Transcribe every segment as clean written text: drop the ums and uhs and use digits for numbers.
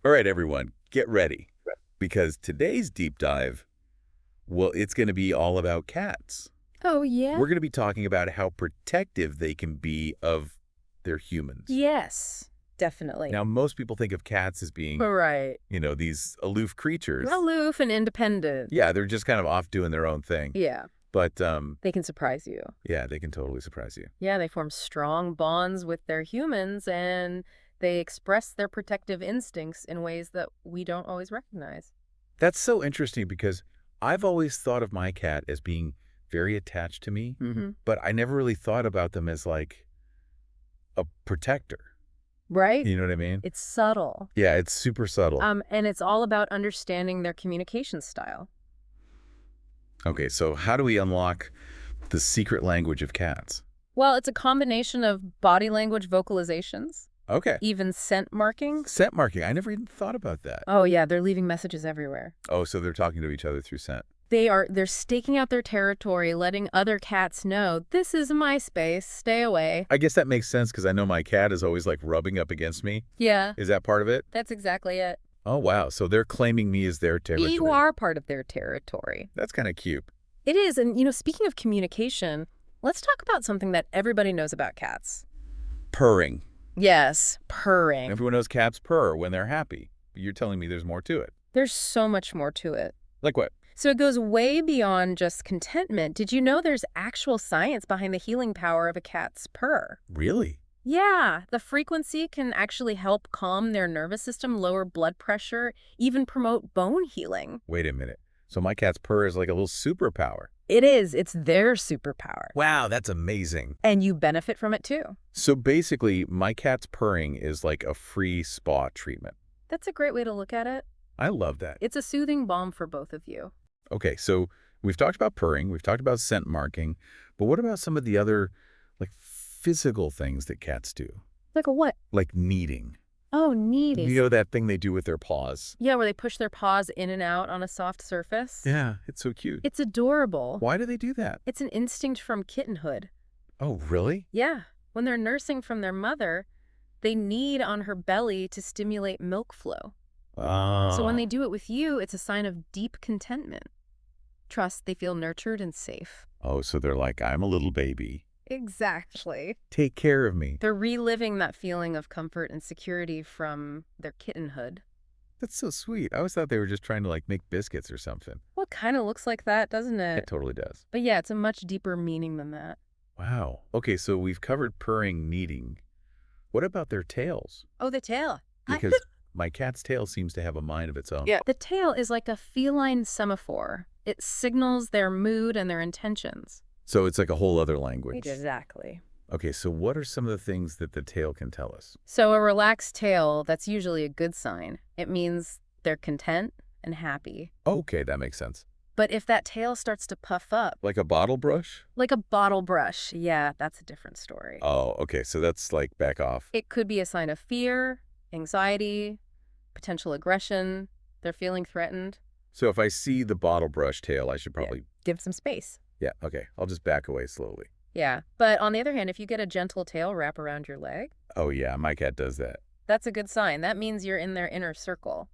All right, everyone, get ready. Because today's deep dive, well, it's going to be all about cats. Oh, yeah? We're going to be talking about how protective they can be of their humans. Yes, definitely. Now, most people think of cats as being, Right. these aloof creatures. Aloof and independent. Yeah, they're just kind of off doing their own thing. Yeah, But, they can surprise you. yeah, they can totally surprise you. Yeah, they form strong bonds with their humans and they express their protective instincts in ways that we don't always recognize. That's so interesting because I've always thought of my cat as being very attached to me, Mm-hmm. but I never really thought about them as like a protector. Right? You know what I mean? It's subtle. Yeah, it's super subtle. And it's all about understanding their communication style. Okay, so how do we unlock the secret language of cats? Well, it's a combination of body language vocalizations, Okay. even scent marking. Scent marking. I never even thought about that. Oh, yeah, they're leaving messages everywhere. Oh, so they're talking to each other through scent. They're staking out their territory, letting other cats know, this is my space, stay away. I guess that makes sense because I know my cat is always like rubbing up against me. Yeah, Is that part of it? that's exactly it. Oh, wow. So they're claiming me as their territory. You are part of their territory. That's kind of cute. It is, and speaking of communication, let's talk about something that everybody knows about cats. Purring. Yes, purring. Everyone knows cats purr when they're happy. But you're telling me there's more to it. There's so much more to it. Like what? So it goes way beyond just contentment. Did you know there's actual science behind the healing power of a cat's purr? Really? Yeah, the frequency can actually help calm their nervous system, lower blood pressure, even promote bone healing. Wait a minute. So my cat's purr is like a little superpower. It is. It's their superpower. Wow, that's amazing. And you benefit from it too. So basically, my cat's purring is like a free spa treatment. That's a great way to look at it. I love that. It's a soothing balm for both of you. Okay, so we've talked about purring, we've talked about scent marking, but what about some of the other, like, physical things that cats do? Like a what? Like kneading. Oh, neat. You know that thing they do with their paws? Yeah, where they push their paws in and out on a soft surface. Yeah, it's so cute. It's adorable. Why do they do that? It's an instinct from kittenhood. Oh, really? Yeah, when they're nursing from their mother, they knead on her belly to stimulate milk flow. Oh. So when they do it with you, it's a sign of deep contentment. Trust, they feel nurtured and safe. Oh, so they're like, I'm a little baby. Exactly. Take care of me. They're reliving that feeling of comfort and security from their kittenhood. That's so sweet. I always thought they were just trying to, like, make biscuits or something. Well, it kind of looks like that, doesn't It it? totally does. But yeah, it's a much deeper meaning than that. Wow. Okay, so we've covered purring, kneading. What about their tails? Oh, the tail. Because my cat's tail seems to have a mind of its own. Yeah. The tail is like a feline semaphore. It signals their mood and their intentions. So it's like a whole other language. Exactly. Okay, so what are some of the things that the tail can tell us? So a relaxed tail, that's usually a good sign. It means they're content and happy. Okay, that makes sense. But if that tail starts to puff up, Like a bottle brush? like a bottle brush, yeah, that's a different story. Oh, okay, so that's like back off. It could be a sign of fear, anxiety, potential aggression. They're feeling threatened. So if I see the bottle brush tail, I should probably... Give some space. Yeah, okay, I'll just back away slowly. Yeah, but on the other hand, if you get a gentle tail wrap around your leg, Oh yeah, my cat does that. that's a good sign. That means you're in their inner circle.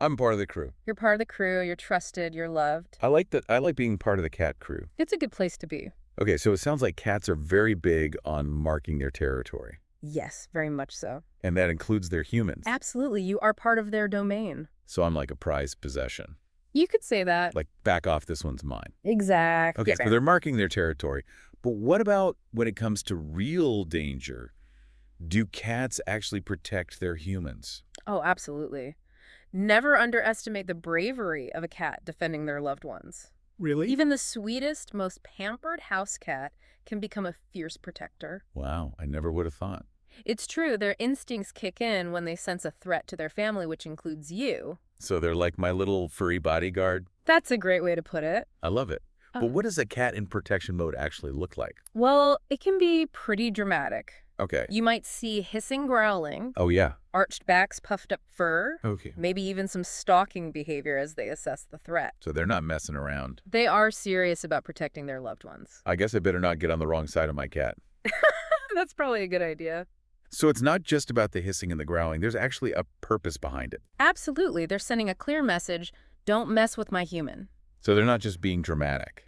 I'm part of the crew. You're part of the crew, you're trusted, you're loved. I like being part of the cat crew. It's a good place to be. Okay, so it sounds like cats are very big on marking their territory. Yes, very much so. And that includes their humans. Absolutely, you are part of their domain. So I'm like a prized possession. You could say that. Like, back off, this one's mine. Exactly. Okay, so they're marking their territory. But what about when it comes to real danger? Do cats actually protect their humans? Oh, absolutely. Never underestimate the bravery of a cat defending their loved ones. Really? Even the sweetest, most pampered house cat can become a fierce protector. Wow, I never would have thought. It's true, their instincts kick in when they sense a threat to their family, which includes you. So they're like my little furry bodyguard? That's a great way to put it. I love it. But what does a cat in protection mode actually look like? Well, it can be pretty dramatic. Okay. You might see hissing growling, Oh, yeah. arched backs, puffed up fur, Okay. maybe even some stalking behavior as they assess the threat. So they're not messing around. They are serious about protecting their loved ones. I guess I better not get on the wrong side of my cat. That's probably a good idea. So it's not just about the hissing and the growling. There's actually a purpose behind it. Absolutely, they're sending a clear message, don't mess with my human. So they're not just being dramatic.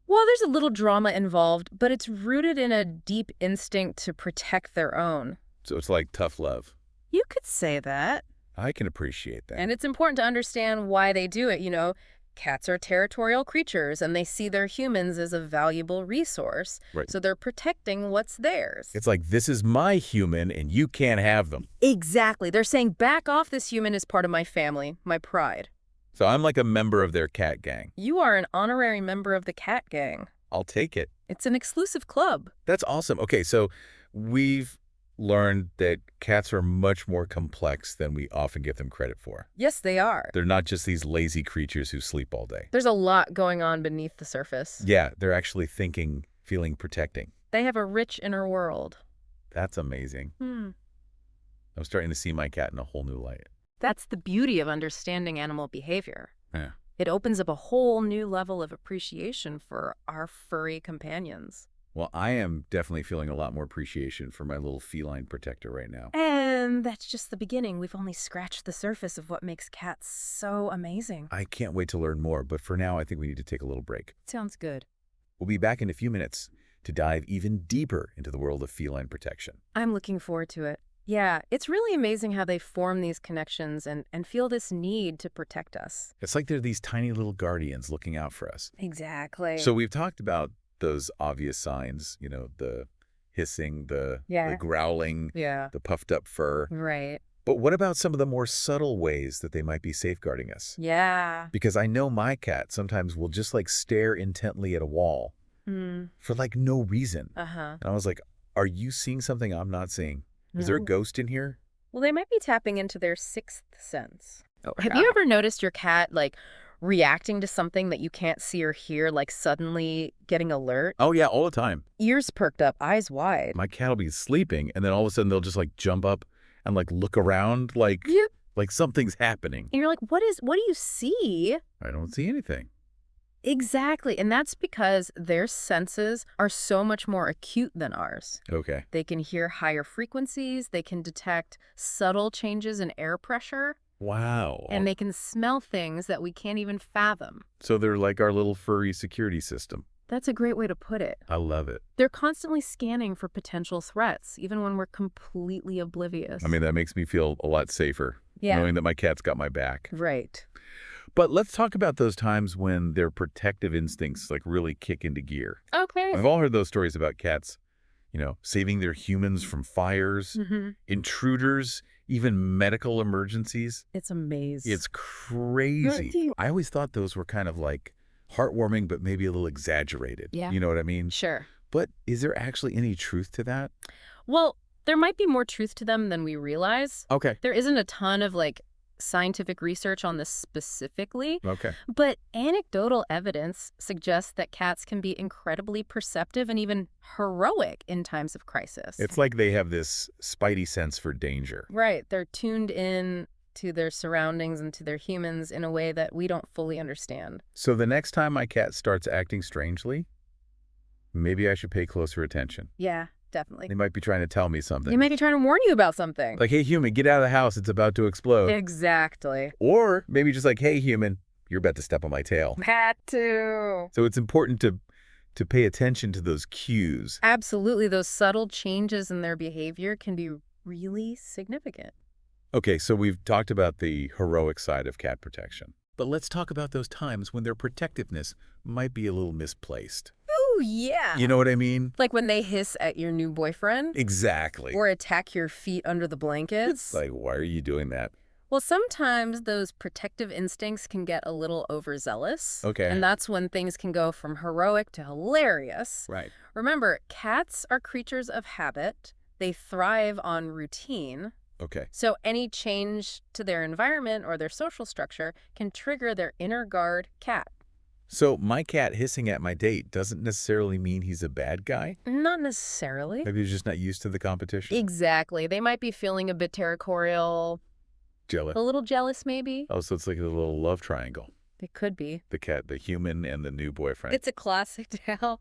Well, there's a little drama involved, but it's rooted in a deep instinct to protect their own. So it's like tough love. You could say that. I can appreciate that. And it's important to understand why they do it. Cats are territorial creatures, and they see their humans as a valuable resource. Right. So they're protecting what's theirs. It's like, this is my human, and you can't have them. Exactly. They're saying, back off, this human is part of my family, my pride. So I'm like a member of their cat gang. You are an honorary member of the cat gang. I'll take it. It's an exclusive club. That's awesome. Okay, so we've learned that cats are much more complex than we often give them credit for. Yes, they are. They're not just these lazy creatures who sleep all day. There's a lot going on beneath the surface. Yeah, they're actually thinking, feeling, protecting. They have a rich inner world. That's amazing. I'm starting to see my cat in a whole new light. That's the beauty of understanding animal behavior. Yeah. It opens up a whole new level of appreciation for our furry companions. Well, I am definitely feeling a lot more appreciation for my little feline protector right now. And that's just the beginning. We've only scratched the surface of what makes cats so amazing. I can't wait to learn more, but for now, I think we need to take a little break. Sounds good. We'll be back in a few minutes to dive even deeper into the world of feline protection. I'm looking forward to it. Yeah, it's really amazing how they form these connections and feel this need to protect us. It's like they're these tiny little guardians looking out for us. Exactly. So we've talked about those obvious signs, the hissing, the growling, the puffed up fur. Right. But what about some of the more subtle ways that they might be safeguarding us? Yeah. Because I know my cat sometimes will just stare intently at a wall for no reason. Uh-huh. And I was like, are you seeing something I'm not seeing? Is there a ghost in here? Well, they might be tapping into their sixth sense. Oh, Have you ever noticed your cat, reacting to something that you can't see or hear, suddenly getting alert? Oh, yeah, all the time. Ears perked up, eyes wide. My cat will be sleeping, and then all of a sudden they'll just jump up and look around like something's happening. And you're like, what do you see? I don't see anything. Exactly. And that's because their senses are so much more acute than ours. Okay. They can hear higher frequencies. They can detect subtle changes in air pressure. Wow. And they can smell things that we can't even fathom. So they're like our little furry security system. That's a great way to put it. I love it. They're constantly scanning for potential threats, even when we're completely oblivious. I mean, that makes me feel a lot safer, knowing that my cat's got my back. Right. But let's talk about those times when their protective instincts really kick into gear. Okay. We've all heard those stories about cats, saving their humans from fires, intruders, even medical emergencies. It's amazing. It's crazy. I always thought those were kind of heartwarming, but maybe a little exaggerated. Yeah. You know what I mean? Sure. But is there actually any truth to that? Well, there might be more truth to them than we realize. Okay. There isn't a ton of scientific research on this specifically. Okay. But anecdotal evidence suggests that cats can be incredibly perceptive and even heroic in times of crisis. It's like they have this spidey sense for danger. Right. They're tuned in to their surroundings and to their humans in a way that we don't fully understand. So the next time my cat starts acting strangely, maybe I should pay closer attention. Yeah, definitely. They might be trying to tell me something. They might be trying to warn you about something. Like, hey, human, get out of the house. It's about to explode. Exactly. Or maybe just hey, human, you're about to step on my tail. That too. So it's important to pay attention to those cues. Absolutely. Those subtle changes in their behavior can be really significant. Okay, so we've talked about the heroic side of cat protection. But let's talk about those times when their protectiveness might be a little misplaced. Oh, yeah. You know what I mean? Like when they hiss at your new boyfriend? Exactly. Or attack your feet under the blankets? It's like, why are you doing that? Well, sometimes those protective instincts can get a little overzealous. Okay. And that's when things can go from heroic to hilarious. Right. Remember, cats are creatures of habit. They thrive on routine. Okay. So any change to their environment or their social structure can trigger their inner guard cat. So my cat hissing at my date doesn't necessarily mean he's a bad guy? Not necessarily. Maybe he's just not used to the competition? Exactly. They might be feeling a bit territorial, Jealous. a little jealous maybe. Oh, so it's like a little love triangle. It could be. The cat, the human, and the new boyfriend. It's a classic tale.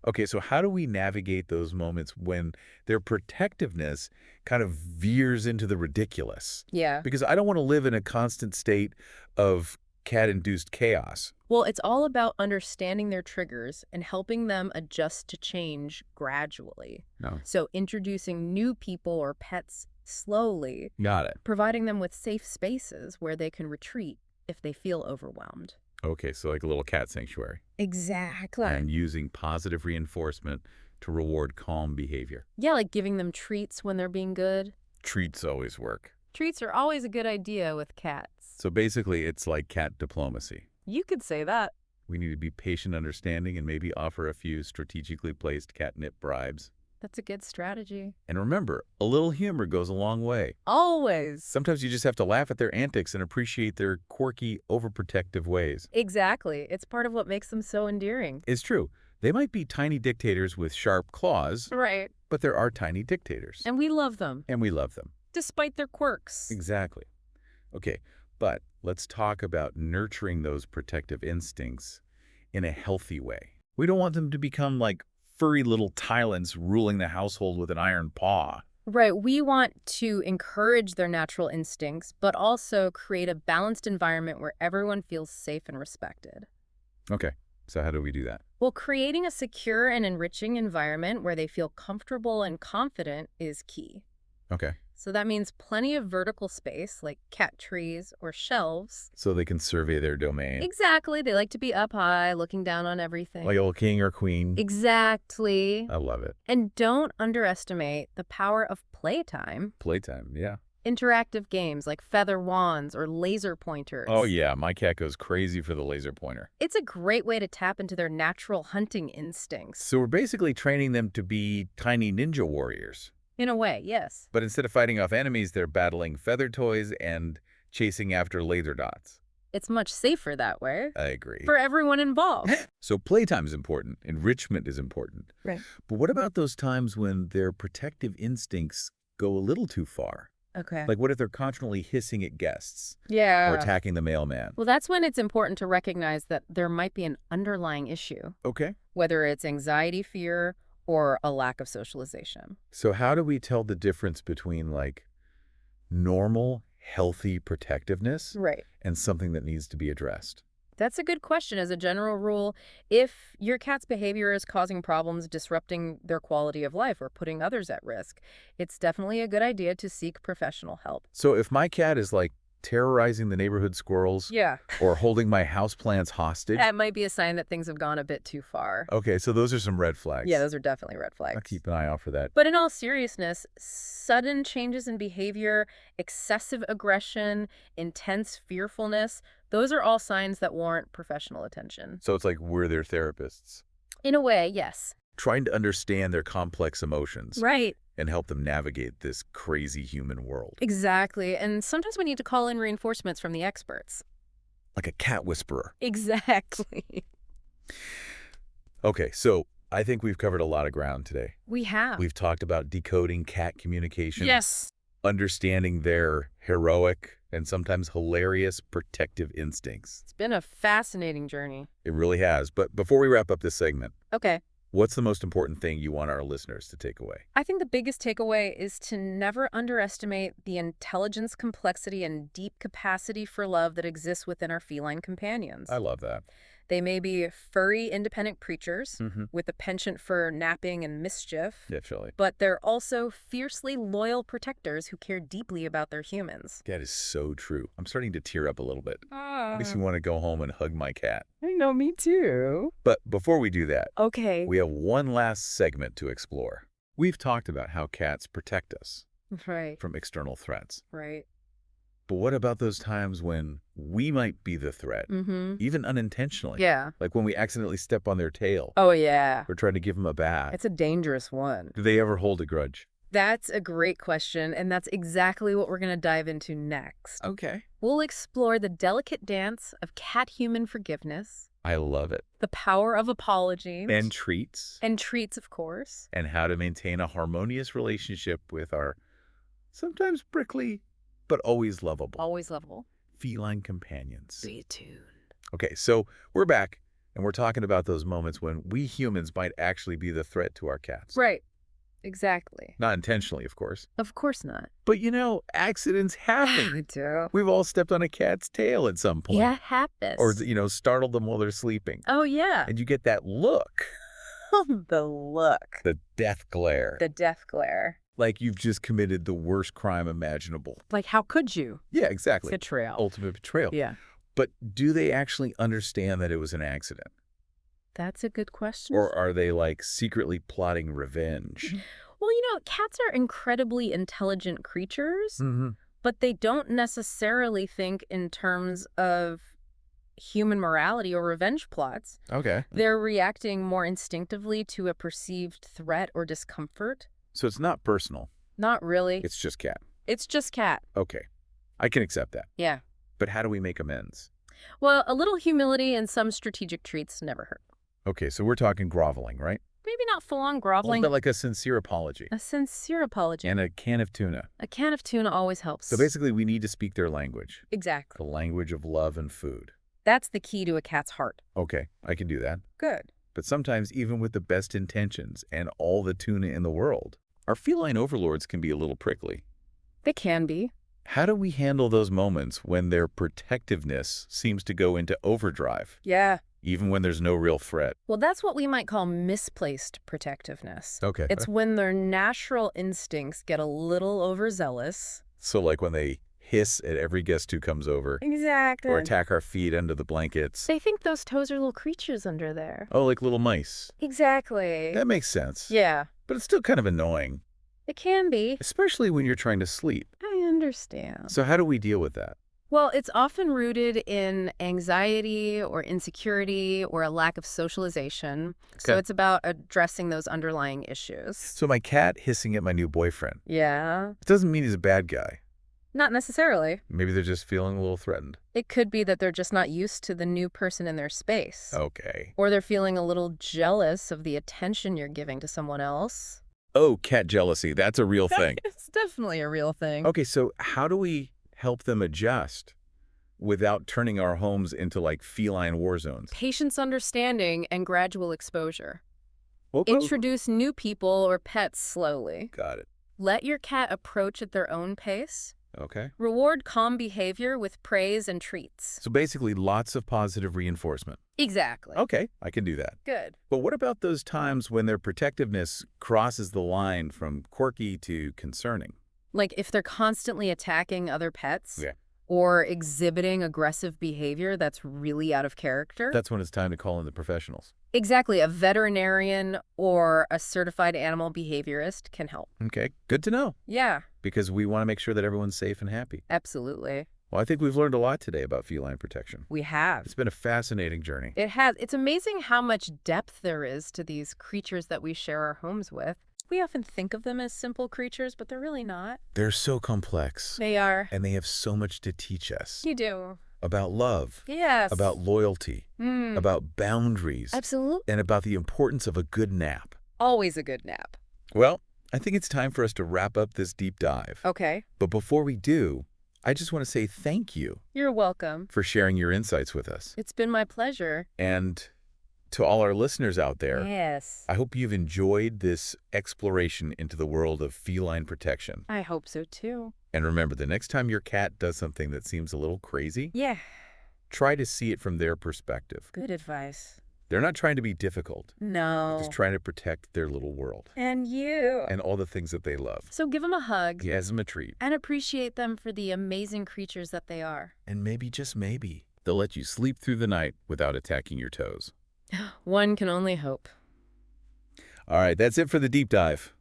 Okay, so how do we navigate those moments when their protectiveness kind of veers into the ridiculous? Yeah. Because I don't want to live in a constant state of cat-induced chaos. Well, it's all about understanding their triggers and helping them adjust to change gradually. No. So, introducing new people or pets slowly, Got it. providing them with safe spaces where they can retreat if they feel overwhelmed. Okay, so like a little cat sanctuary. Exactly. And using positive reinforcement to reward calm behavior. Yeah, like giving them treats when they're being good. Treats always work. Treats are always a good idea with cats. So basically, it's like cat diplomacy. You could say that. We need to be patient, understanding, and maybe offer a few strategically placed catnip bribes. That's a good strategy. And remember, a little humor goes a long way. Always. Sometimes you just have to laugh at their antics and appreciate their quirky, overprotective ways. Exactly. It's part of what makes them so endearing. It's true. They might be tiny dictators with sharp claws, Right. but there are tiny dictators. And we love them, And we love them. despite their quirks. Exactly. Okay, but let's talk about nurturing those protective instincts in a healthy way. We don't want them to become like furry little tyrants ruling the household with an iron paw. Right. We want to encourage their natural instincts, but also create a balanced environment where everyone feels safe and respected. Okay, so how do we do that? Well, creating a secure and enriching environment where they feel comfortable and confident is key. Okay, So that means plenty of vertical space, like cat trees or shelves. so they can survey their domain. Exactly. They like to be up high, looking down on everything. Like old king or queen. Exactly. I love it. And don't underestimate the power of playtime. Playtime, yeah. Interactive games like feather wands or laser pointers. Oh yeah, my cat goes crazy for the laser pointer. It's a great way to tap into their natural hunting instincts. So we're basically training them to be tiny ninja warriors. In a way, yes. But instead of fighting off enemies, they're battling feather toys and chasing after laser dots. It's much safer that way I agree. for everyone involved. So playtime is important. Enrichment is important. Right. But what about those times when their protective instincts go a little too far? Okay. Like what if they're constantly hissing at guests Yeah. or attacking the mailman? Well, that's when it's important to recognize that there might be an underlying issue, Okay. whether it's anxiety, fear, or a lack of socialization. So how do we tell the difference between like normal, healthy protectiveness Right. and something that needs to be addressed? That's a good question. As a general rule, if your cat's behavior is causing problems, disrupting their quality of life, or putting others at risk, it's definitely a good idea to seek professional help. So if my cat is like terrorizing the neighborhood squirrels Yeah. or holding my houseplants hostage, That might be a sign that things have gone a bit too far. okay, so those are some red flags. Yeah, those are definitely red flags. I'll keep an eye out for that. But in all seriousness, sudden changes in behavior, excessive aggression, intense fearfulness, those are all signs that warrant professional attention. So it's like we're their therapists, In a way, yes. trying to understand their complex emotions Right. and help them navigate this crazy human world. Exactly. And sometimes we need to call in reinforcements from the experts. Like a cat whisperer. Exactly. Okay, so I think we've covered a lot of ground today. We have. We've talked about decoding cat communication. Yes. Understanding their heroic and sometimes hilarious protective instincts. It's been a fascinating journey. It really has. But before we wrap up this segment, Okay. what's the most important thing you want our listeners to take away? I think the biggest takeaway is to never underestimate the intelligence, complexity, and deep capacity for love that exists within our feline companions. I love that. They may be furry, independent creatures Mm-hmm. with a penchant for napping and mischief, Definitely. but they're also fiercely loyal protectors who care deeply about their humans. That is so true. I'm starting to tear up a little bit. Ah, Makes me want to go home and hug my cat. I know, me too. But before we do that, Okay. we have one last segment to explore. We've talked about how cats protect us Right, from external threats. right. But what about those times when we might be the threat, Mm-hmm. even unintentionally? Yeah. Like when we accidentally step on their tail Oh, yeah. or try to give them a bath. It's a dangerous one. Do they ever hold a grudge? That's a great question, and that's exactly what we're going to dive into next. Okay. We'll explore the delicate dance of cat-human forgiveness, I love it. the power of apologies, And treats. and treats, of course. And how to maintain a harmonious relationship with our sometimes prickly, but always lovable Always lovable. feline companions. Stay tuned. Okay, so we're back. And we're talking about those moments when we humans might actually be the threat to our cats. Right. Exactly. Not intentionally, of course. Of course not. But accidents happen. We do. We've all stepped on a cat's tail at some point. Yeah, it happens. Or, startled them while they're sleeping. Oh, yeah. And you get that look. The look. The death glare. The death glare. Like you've just committed the worst crime imaginable. Like, how could you? Yeah, exactly. Betrayal. Ultimate betrayal. Yeah. But do they actually understand that it was an accident? That's a good question. Or are they, secretly plotting revenge? Well, cats are incredibly intelligent creatures, Mm-hmm. but they don't necessarily think in terms of human morality or revenge plots. Okay. They're reacting more instinctively to a perceived threat or discomfort. So it's not personal. Not really. It's just cat. It's just cat. Okay. I can accept that. Yeah. But how do we make amends? Well, a little humility and some strategic treats never hurt. Okay, so we're talking groveling, right? Maybe not full-on groveling. But like a sincere apology. A sincere apology. And a can of tuna. A can of tuna always helps. So basically, we need to speak their language. Exactly. The language of love and food. That's the key to a cat's heart. Okay, I can do that. Good. But sometimes, even with the best intentions and all the tuna in the world, our feline overlords can be a little prickly. They can be. How do we handle those moments when their protectiveness seems to go into overdrive, Yeah. even when there's no real threat? Well, that's what we might call misplaced protectiveness. Okay. It's when their natural instincts get a little overzealous. So like when they hiss at every guest who comes over, Exactly. or attack our feet under the blankets. They think those toes are little creatures under there. Oh, like little mice. Exactly. That makes sense. Yeah. But it's still kind of annoying, It can be. especially when you're trying to sleep. I understand. So how do we deal with that? Well, it's often rooted in anxiety or insecurity or a lack of socialization. So Okay. it's about addressing those underlying issues. So my cat hissing at my new boyfriend, Yeah. it doesn't mean he's a bad guy. Not necessarily. Maybe they're just feeling a little threatened. It could be that they're just not used to the new person in their space. Okay. Or they're feeling a little jealous of the attention you're giving to someone else. Oh, cat jealousy. That's a real thing. It's definitely a real thing. Okay, so how do we help them adjust without turning our homes into feline war zones? Patience, understanding, and gradual exposure. Okay. Introduce new people or pets slowly. Got it. Let your cat approach at their own pace. Okay. Reward calm behavior with praise and treats. So basically lots of positive reinforcement. Exactly. Okay, I can do that. Good. But what about those times when their protectiveness crosses the line from quirky to concerning? Like if they're constantly attacking other pets Yeah. or exhibiting aggressive behavior that's really out of character. That's when it's time to call in the professionals. Exactly. A veterinarian or a certified animal behaviorist can help. Okay, good to know, Yeah, because we want to make sure that everyone's safe and happy. absolutely. Well, I think we've learned a lot today about feline protection. We have. It's been a fascinating journey. It has. It's amazing how much depth there is to these creatures that we share our homes with. We often think of them as simple creatures, but they're really not. They're so complex, They are. and they have so much to teach us You do. about love, Yes. about loyalty, Mm. about boundaries, Absolutely. and about the importance of a good nap. Always a good nap. Well, I think it's time for us to wrap up this deep dive. Okay. But before we do, I just want to say thank you You're welcome. for sharing your insights with us. It's been my pleasure. And to all our listeners out there, Yes. I hope you've enjoyed this exploration into the world of feline protection. I hope so too. And remember, the next time your cat does something that seems a little crazy, Yeah. try to see it from their perspective. Good advice. They're not trying to be difficult, No. just trying to protect their little world And you. and all the things that they love. So give them a hug As them a treat. and appreciate them for the amazing creatures that they are. And maybe, just maybe, they'll let you sleep through the night without attacking your toes. One can only hope. All right, that's it for the deep dive.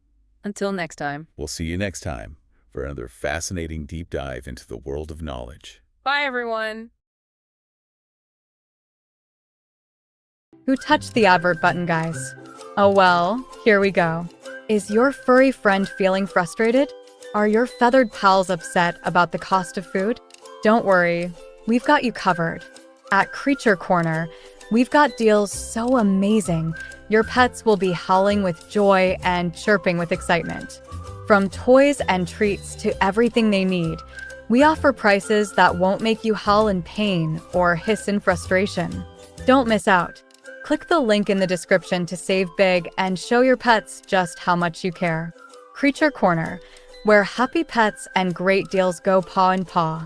Until next time. We'll see you next time for another fascinating deep dive into the world of knowledge. Bye, everyone. Who touched the advert button, guys? Oh well, here we go. Is your furry friend feeling frustrated? Are your feathered pals upset about the cost of food? Don't worry, we've got you covered. At Creature Corner, we've got deals so amazing, your pets will be howling with joy and chirping with excitement. From toys and treats to everything they need, we offer prices that won't make you howl in pain or hiss in frustration. Don't miss out. Click the link in the description to save big and show your pets just how much you care. Creature Corner, where happy pets and great deals go paw in paw.